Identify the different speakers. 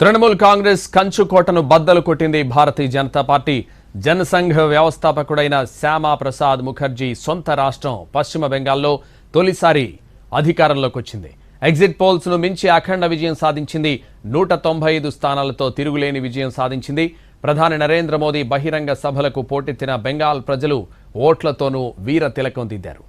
Speaker 1: తృణమూల్ కాంగ్రెస్ కంచుకోటను బద్దలు కొట్టింది. భారతీయ జనతా పార్టీ జనసంఘ్ వ్యవస్థాపకుడైన శ్యామా ప్రసాద్ ముఖర్జీ సొంత రాష్ట్రం పశ్చిమ బెంగాల్లో తొలిసారి అధికారంలోకి వచ్చింది. ఎగ్జిట్ పోల్స్ ను మించి అఖండ విజయం సాధించింది. 195 స్థానాలతో తిరుగులేని విజయం సాధించింది. ప్రధాని నరేంద్ర మోదీ బహిరంగ సభలకు పోటెత్తిన బెంగాల్ ప్రజలు ఓట్లతోనూ వీర తిలకం దిద్దారు.